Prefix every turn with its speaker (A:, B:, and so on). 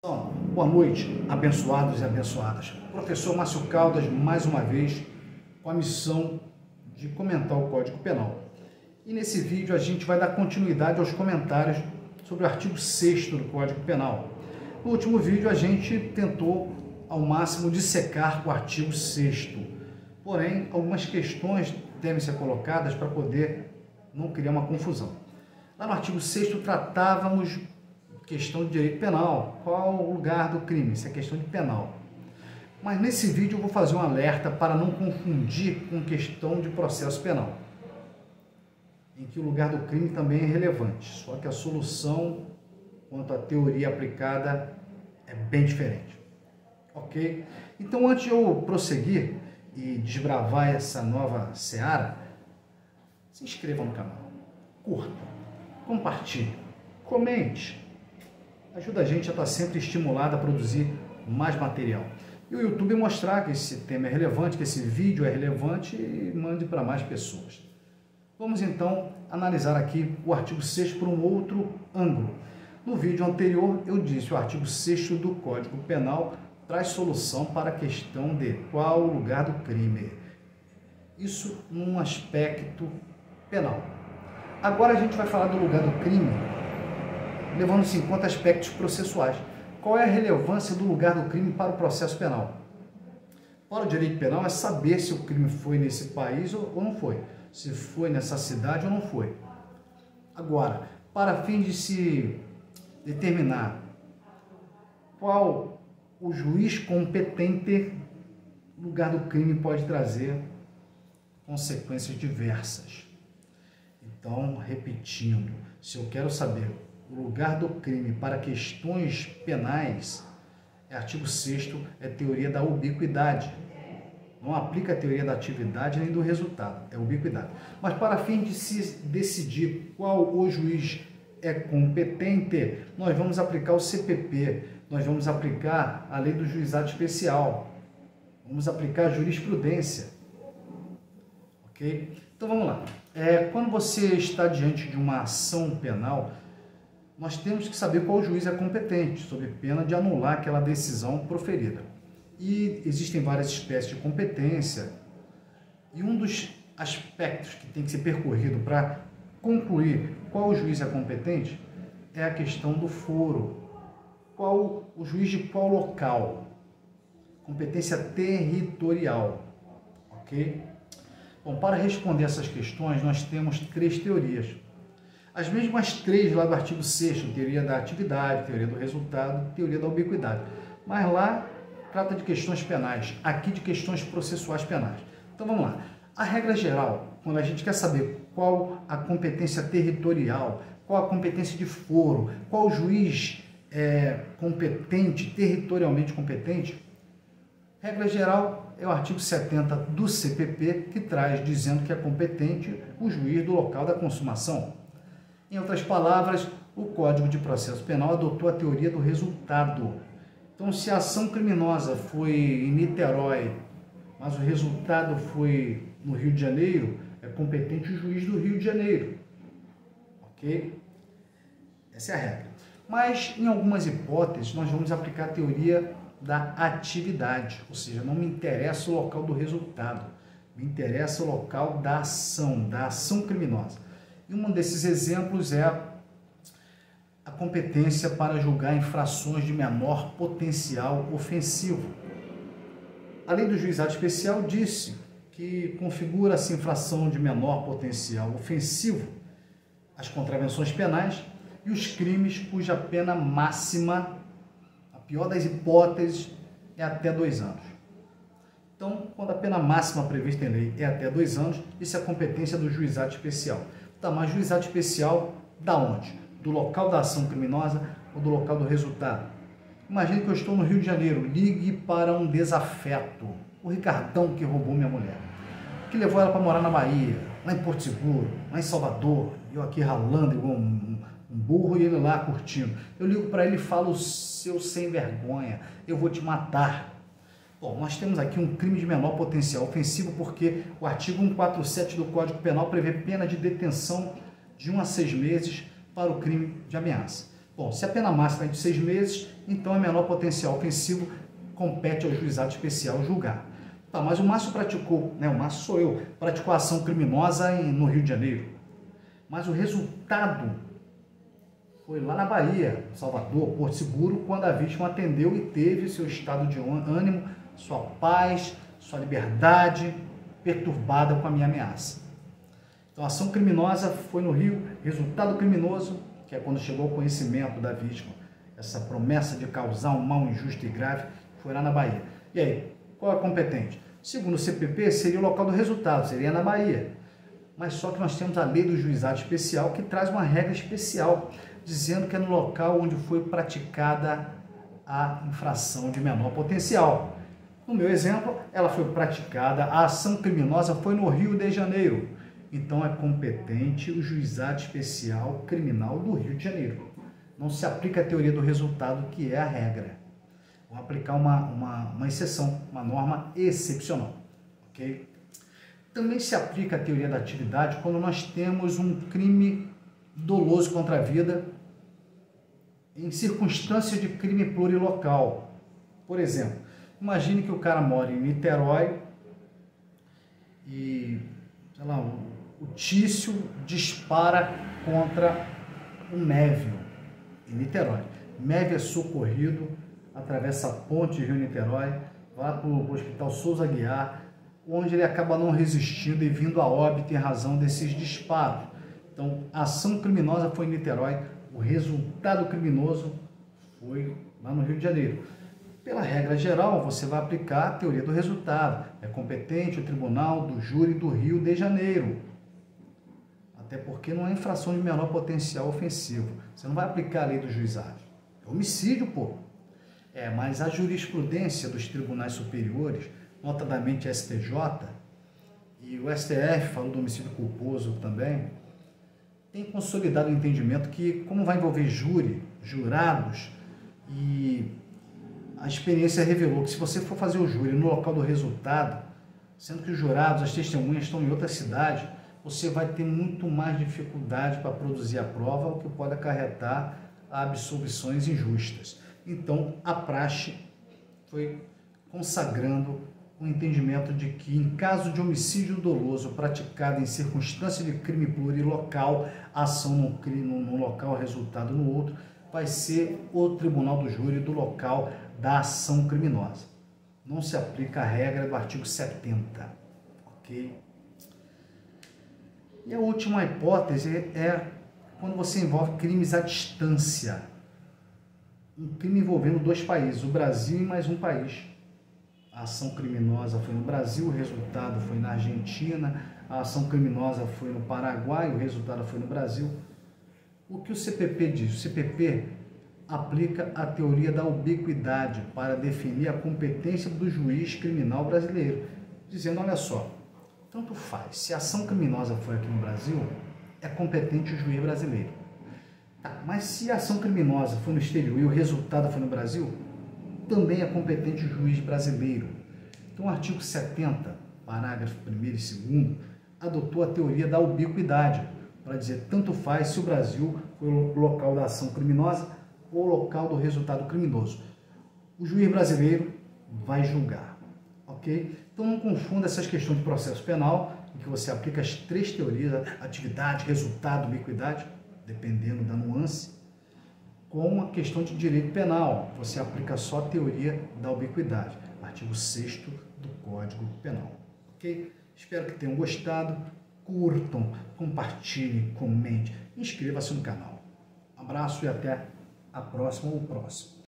A: Boa noite, abençoados e abençoadas. Professor Márcio Caldas, mais uma vez, com a missão de comentar o Código Penal. E nesse vídeo a gente vai dar continuidade aos comentários sobre o artigo 6º do Código Penal. No último vídeo a gente tentou ao máximo dissecar o artigo 6º. Porém, algumas questões devem ser colocadas para poder não criar uma confusão. Lá no artigo 6º tratávamos questão de direito penal, qual o lugar do crime, isso é questão de penal. Mas nesse vídeo eu vou fazer um alerta para não confundir com questão de processo penal, em que o lugar do crime também é relevante, só que a solução quanto à teoria aplicada é bem diferente. Ok? Então, antes de eu prosseguir e desbravar essa nova seara, se inscreva no canal, curta, compartilhe, comente. Ajuda a gente a estar sempre estimulado a produzir mais material. E o YouTube mostrar que esse tema é relevante, que esse vídeo é relevante e mande para mais pessoas. Vamos então analisar aqui o artigo 6º por um outro ângulo. No vídeo anterior eu disse que o artigo 6º do Código Penal traz solução para a questão de qual o lugar do crime. Isso num aspecto penal. Agora a gente vai falar do lugar do crime, levando-se em conta aspectos processuais. Qual é a relevância do lugar do crime para o processo penal? Para o direito penal é saber se o crime foi nesse país ou não foi, se foi nessa cidade ou não foi. Agora, para fim de se determinar qual o juiz competente, o lugar do crime pode trazer consequências diversas. Então, repetindo, se eu quero saber o lugar do crime para questões penais, artigo 6º é teoria da ubiquidade. Não aplica a teoria da atividade nem do resultado, é ubiquidade. Mas para fim de se decidir qual o juiz é competente, nós vamos aplicar o CPP, nós vamos aplicar a lei do juizado especial, vamos aplicar a jurisprudência. Ok? Então vamos lá. Quando você está diante de uma ação penal, nós temos que saber qual juiz é competente, sob pena de anular aquela decisão proferida. E existem várias espécies de competência, e um dos aspectos que tem que ser percorrido para concluir qual juiz é competente é a questão do foro. Qual o juiz de qual local? Competência territorial. Ok? Bom, para responder essas questões, nós temos três teorias. As mesmas três lá do artigo 6º, teoria da atividade, teoria do resultado, teoria da ubiquidade. Mas lá trata de questões penais, aqui de questões processuais penais. Então vamos lá. A regra geral, quando a gente quer saber qual a competência territorial, qual a competência de foro, qual juiz é competente, territorialmente competente, regra geral é o artigo 70 do CPP, que traz dizendo que é competente o juiz do local da consumação. Em outras palavras, o Código de Processo Penal adotou a teoria do resultado. Então, se a ação criminosa foi em Niterói, mas o resultado foi no Rio de Janeiro, é competente o juiz do Rio de Janeiro. Ok? Essa é a regra. Mas, em algumas hipóteses, nós vamos aplicar a teoria da atividade, ou seja, não me interessa o local do resultado, me interessa o local da ação criminosa. E um desses exemplos é a competência para julgar infrações de menor potencial ofensivo. A lei do juizado especial disse que configura-se infração de menor potencial ofensivo as contravenções penais e os crimes cuja pena máxima, a pior das hipóteses, é até 2 anos. Então, quando a pena máxima prevista em lei é até 2 anos, isso é a competência do juizado especial. Tá, mas juizado especial da onde? Do local da ação criminosa ou do local do resultado? Imagine que eu estou no Rio de Janeiro, ligue para um desafeto, o Ricardão que roubou minha mulher, que levou ela para morar na Bahia, lá em Porto Seguro, lá em Salvador, eu aqui ralando igual um burro e ele lá curtindo. Eu ligo para ele e falo: seu sem vergonha, eu vou te matar. Bom, nós temos aqui um crime de menor potencial ofensivo porque o artigo 147 do Código Penal prevê pena de detenção de 1 a 6 meses para o crime de ameaça. Bom, se a pena máxima é de 6 meses, então é menor potencial ofensivo, compete ao juizado especial julgar. Tá, mas o Márcio praticou, né, o Márcio sou eu, praticou ação criminosa no Rio de Janeiro. Mas o resultado foi lá na Bahia, Salvador, Porto Seguro, quando a vítima atendeu e teve seu estado de ânimo, sua paz, sua liberdade perturbada com a minha ameaça. Então, a ação criminosa foi no Rio, resultado criminoso, que é quando chegou ao conhecimento da vítima, essa promessa de causar um mal injusto e grave, foi lá na Bahia. E aí, qual é a competente? Segundo o CPP, seria o local do resultado, seria na Bahia. Mas só que nós temos a lei do juizado especial que traz uma regra especial, dizendo que é no local onde foi praticada a infração de menor potencial. No meu exemplo, ela foi praticada, a ação criminosa foi no Rio de Janeiro. Então é competente o juizado especial criminal do Rio de Janeiro. Não se aplica a teoria do resultado, que é a regra. Vamos aplicar uma exceção, uma norma excepcional. Ok? Também se aplica a teoria da atividade quando nós temos um crime doloso contra a vida em circunstâncias de crime plurilocal. Por exemplo, imagine que o cara mora em Niterói e, sei lá, o Tício dispara contra o Mévio em Niterói. Mévio é socorrido, atravessa a ponte de Rio-Niterói, vai para o Hospital Souza Aguiar, onde ele acaba não resistindo e vindo a óbito em razão desses disparos. Então, a ação criminosa foi em Niterói, o resultado criminoso foi lá no Rio de Janeiro. Pela regra geral, você vai aplicar a teoria do resultado. É competente o tribunal do júri do Rio de Janeiro. Até porque não é infração de menor potencial ofensivo. Você não vai aplicar a lei do juizado. É homicídio, pô. Mas a jurisprudência dos tribunais superiores, notadamente STJ, e o STF falou do homicídio culposo também, tem consolidado o entendimento que, como vai envolver júri, jurados, e a experiência revelou que se você for fazer o júri no local do resultado, sendo que os jurados, as testemunhas estão em outra cidade, você vai ter muito mais dificuldade para produzir a prova, o que pode acarretar a absolvições injustas. Então, a praxe foi consagrando o entendimento de que, em caso de homicídio doloso praticado em circunstância de crime plurilocal, a ação num local, resultado no outro, vai ser o tribunal do júri do local da ação criminosa. Não se aplica a regra do artigo 70, ok? E a última hipótese é quando você envolve crimes à distância. Um crime envolvendo dois países, o Brasil e mais um país. A ação criminosa foi no Brasil, o resultado foi na Argentina. A ação criminosa foi no Paraguai, o resultado foi no Brasil. O que o CPP diz? O CPP aplica a teoria da ubiquidade para definir a competência do juiz criminal brasileiro, dizendo, olha só, tanto faz, se a ação criminosa foi aqui no Brasil, é competente o juiz brasileiro. Tá, mas se a ação criminosa foi no exterior e o resultado foi no Brasil, também é competente o juiz brasileiro. Então, o artigo 70, parágrafo 1º e 2º, adotou a teoria da ubiquidade, para dizer tanto faz se o Brasil foi o local da ação criminosa ou o local do resultado criminoso. O juiz brasileiro vai julgar, ok? Então não confunda essas questões de processo penal, em que você aplica as três teorias, atividade, resultado, ubiquidade, dependendo da nuance, com a questão de direito penal. Você aplica só a teoria da ubiquidade, artigo 6º do Código Penal, ok? Espero que tenham gostado, curtam, compartilhem, comentem, inscreva-se no canal. Um abraço e até a próxima ou próximo.